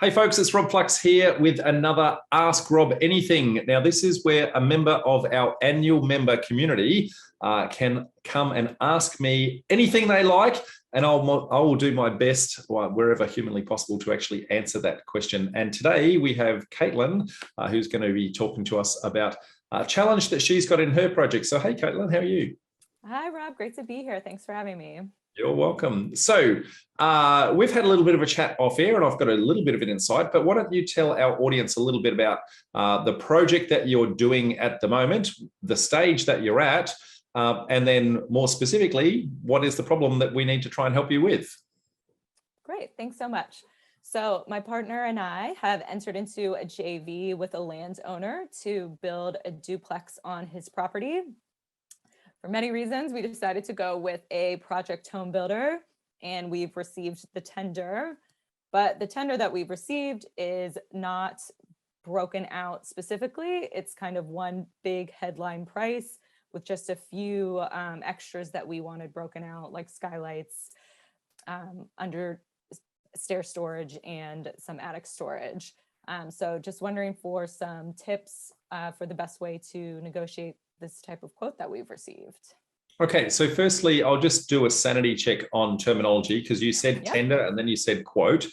Hey folks, it's Rob Flux here with another Ask Rob Anything. Now this is where a member of our annual member community can come and ask me anything they like, and I will do my best wherever humanly possible to actually answer that question. And today we have Kaitlin who's going to be talking to us about a challenge that she's got in her project. So hey Kaitlin, how are you? Hi Rob, great to be here. Thanks for having me. You're welcome. So we've had a little bit of a chat off air and I've got a little bit of an insight, but why don't you tell our audience a little bit about the project that you're doing at the moment, the stage that you're at, and then more specifically, what is the problem that we need to try and help you with? Great, thanks so much. So my partner and I have entered into a JV with a landowner to build a duplex on his property. For many reasons, we decided to go with a project home builder, and we've received the tender. But the tender that we've received is not broken out specifically. It's kind of one big headline price with just a few extras that we wanted broken out, like skylights, under stair storage, and some attic storage. So just wondering for some tips for the best way to negotiate this type of quote that we've received. Okay, so firstly, I'll just do a sanity check on terminology because you said tender and then you said quote.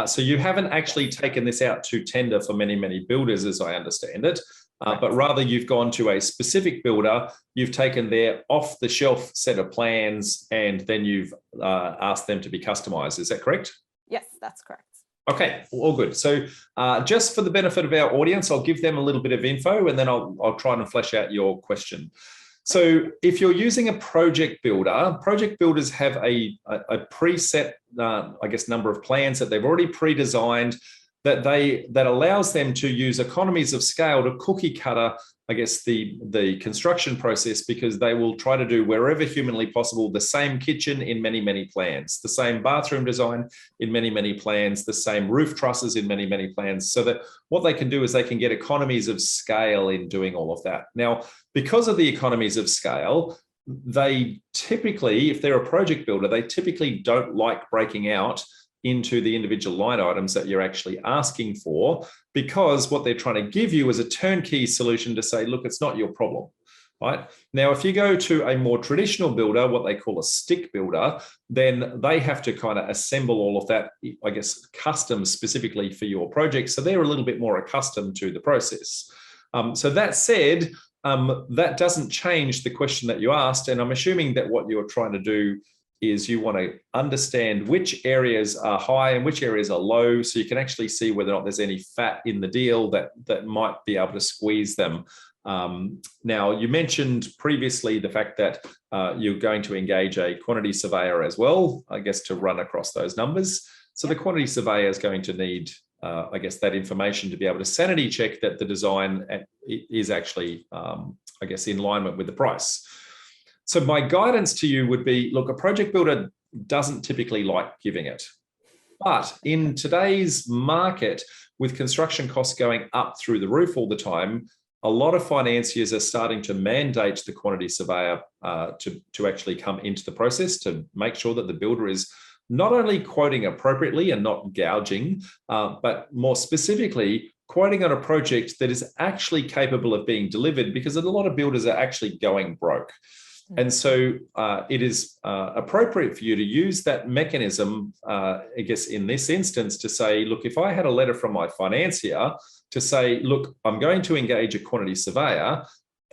So you haven't actually taken this out to tender for many, many builders, as I understand it, but rather you've gone to a specific builder, you've taken their off-the-shelf set of plans, and then you've asked them to be customized. Is that correct? Yes, that's correct. Okay, all good. So just for the benefit of our audience, I'll give them a little bit of info and then I'll try and flesh out your question. So if you're using a project builder, project builders have a preset, I guess, number of plans that they've already pre-designed that allows them to use economies of scale to cookie cutter, I guess, the construction process, because they will try to do wherever humanly possible the same kitchen in many, many plans, the same bathroom design in many, many plans, the same roof trusses in many, many plans, so that what they can do is they can get economies of scale in doing all of that. Now, because of the economies of scale, they typically, if they're a project builder, they typically don't like breaking out into the individual line items that you're actually asking for, because what they're trying to give you is a turnkey solution to say, look, it's not your problem, right? Now, if you go to a more traditional builder, what they call a stick builder, then they have to kind of assemble all of that, I guess, custom specifically for your project. So they're a little bit more accustomed to the process. So that said, that doesn't change the question that you asked. And I'm assuming that what you're trying to do is you want to understand which areas are high and which areas are low, so you can actually see whether or not there's any fat in the deal that might be able to squeeze them. Now, you mentioned previously the fact that you're going to engage a quantity surveyor as well, I guess, to run across those numbers. So the quantity surveyor is going to need, I guess, that information to be able to sanity check that the design is actually, I guess, in alignment with the price. So my guidance to you would be, look, a project builder doesn't typically like giving it. But in today's market, with construction costs going up through the roof all the time, a lot of financiers are starting to mandate the quantity surveyor to actually come into the process to make sure that the builder is not only quoting appropriately and not gouging, but more specifically, quoting on a project that is actually capable of being delivered, because a lot of builders are actually going broke. And so it is appropriate for you to use that mechanism, I guess, in this instance, to say, look, if I had a letter from my financier to say, look, I'm going to engage a quantity surveyor,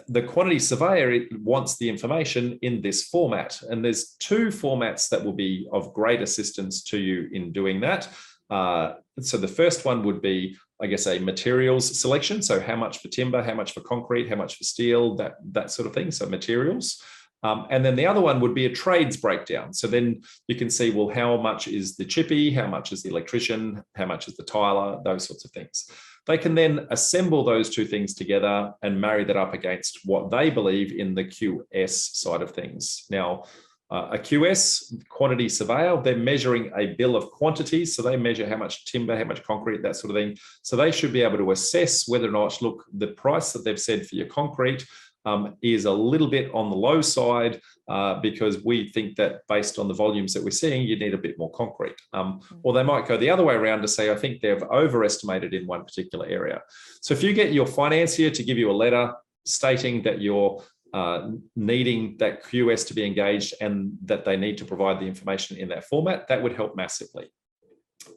the quantity surveyor wants the information in this format. And there's two formats that will be of great assistance to you in doing that. So the first one would be, I guess, a materials selection. So how much for timber, how much for concrete, how much for steel, that sort of thing. So materials. And then the other one would be a trades breakdown. So then you can see, well, how much is the chippy, how much is the electrician, how much is the tiler, those sorts of things. They can then assemble those two things together and marry that up against what they believe in the QS side of things. Now, a QS, quantity surveyor, they're measuring a bill of quantities. So they measure how much timber, how much concrete, that sort of thing. So they should be able to assess whether or not, look, the price that they've said for your concrete is a little bit on the low side. because we think that based on the volumes that we're seeing, you need a bit more concrete. Or they might go the other way around to say, I think they've overestimated in one particular area. So if you get your financier to give you a letter stating that you're needing that QS to be engaged and that they need to provide the information in that format, that would help massively.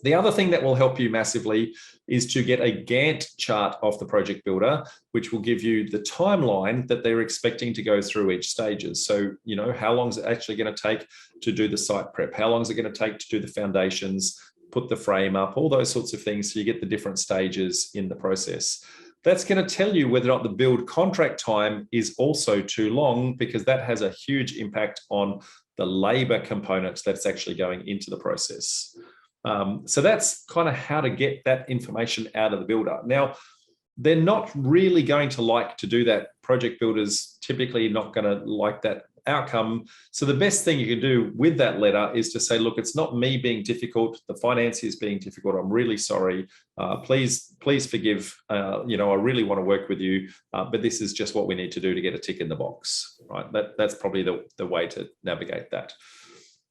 The other thing that will help you massively is to get a Gantt chart off the project builder, which will give you the timeline that they're expecting to go through each stages. So, you know, how long is it actually going to take to do the site prep? How long is it going to take to do the foundations, put the frame up, all those sorts of things. So you get the different stages in the process. That's going to tell you whether or not the build contract time is also too long, because that has a huge impact on the labor component that's actually going into the process. So that's kind of how to get that information out of the builder. Now, they're not really going to like to do that. Project builders typically not going to like that outcome. So the best thing you can do with that letter is to say, look, it's not me being difficult. The financier is being difficult. I'm really sorry. Please forgive. You know, I really want to work with you, but this is just what we need to do to get a tick in the box, right? That's probably the way to navigate that.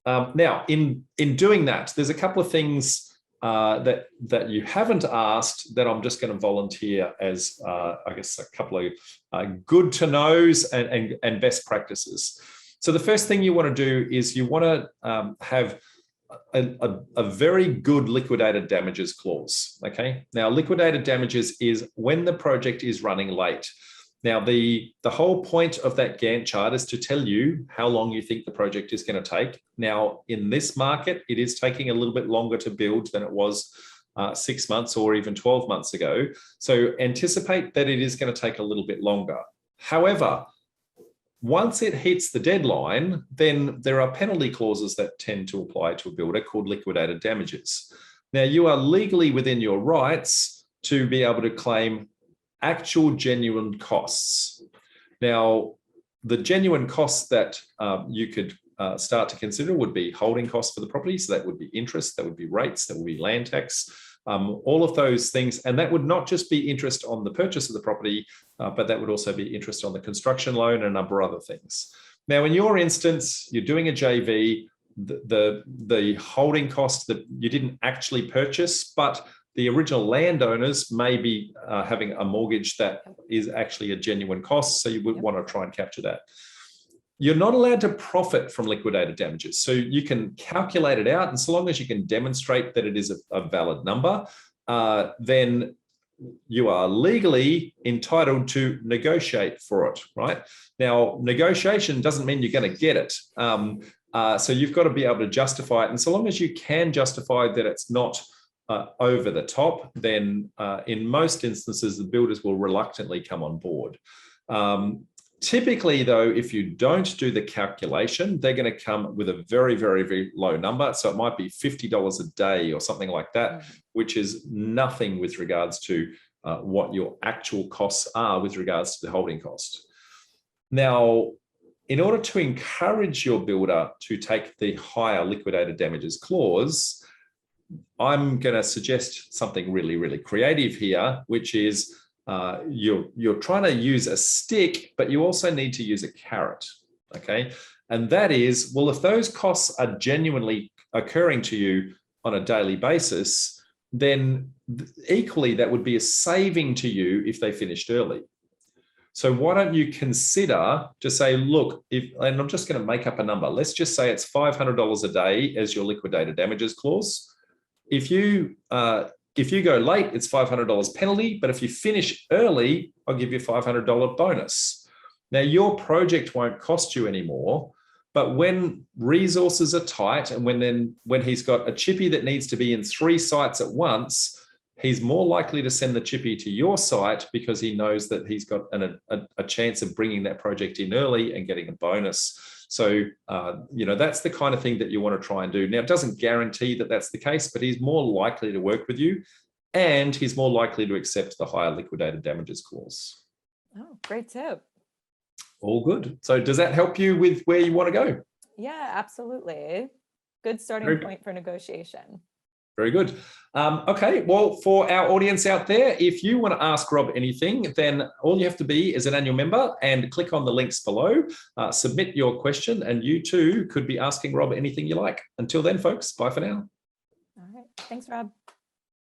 Now, in doing that, there's a couple of things that you haven't asked that I'm just going to volunteer as, I guess, a couple of good to knows and best practices. So the first thing you want to do is you want to have a very good liquidated damages clause. Okay. Now, liquidated damages is when the project is running late. Now, the whole point of that Gantt chart is to tell you how long you think the project is going to take. Now, in this market, it is taking a little bit longer to build than it was 6 months or even 12 months ago. So anticipate that it is going to take a little bit longer. However, once it hits the deadline, then there are penalty clauses that tend to apply to a builder called liquidated damages. Now, you are legally within your rights to be able to claim actual genuine costs. Now, the genuine costs that you could start to consider would be holding costs for the property. So that would be interest, that would be rates, that would be land tax, all of those things. And that would not just be interest on the purchase of the property, but that would also be interest on the construction loan and a number of other things. Now, in your instance, you're doing a JV, the holding cost that you didn't actually purchase, but the original landowners may be having a mortgage that is actually a genuine cost, so you would want to try and capture that. You're not allowed to profit from liquidated damages, so you can calculate it out, and so long as you can demonstrate that it is a valid number, then you are legally entitled to negotiate for it, right? Now, negotiation doesn't mean you're going to get it. So you've got to be able to justify it, and so long as you can justify that it's not over the top, then in most instances, the builders will reluctantly come on board. Typically, though, if you don't do the calculation, they're going to come with a very, very, very low number. So it might be $50 a day or something like that, which is nothing with regards to what your actual costs are with regards to the holding cost. Now, in order to encourage your builder to take the higher liquidated damages clause, I'm going to suggest something really, really creative here, which is you're trying to use a stick, but you also need to use a carrot, okay? And that is, well, if those costs are genuinely occurring to you on a daily basis, then equally that would be a saving to you if they finished early. So why don't you consider to say, look, and I'm just going to make up a number. Let's just say it's $500 a day as your liquidated damages clause. If you go late, it's $500 penalty, but if you finish early, I'll give you a $500 bonus. Now, your project won't cost you anymore, but when resources are tight and when he's got a chippy that needs to be in 3 sites at once, he's more likely to send the chippy to your site because he knows that he's got a chance of bringing that project in early and getting a bonus. So, that's the kind of thing that you want to try and do. Now, it doesn't guarantee that that's the case, but he's more likely to work with you and he's more likely to accept the higher liquidated damages clause. Oh, great tip. All good. So does that help you with where you want to go? Yeah, absolutely. Good starting point for negotiation. Very good. Okay, well, for our audience out there, if you want to ask Rob anything, then all you have to be is an annual member and click on the links below, submit your question, and you too could be asking Rob anything you like. Until then, folks, bye for now. All right. Thanks, Rob.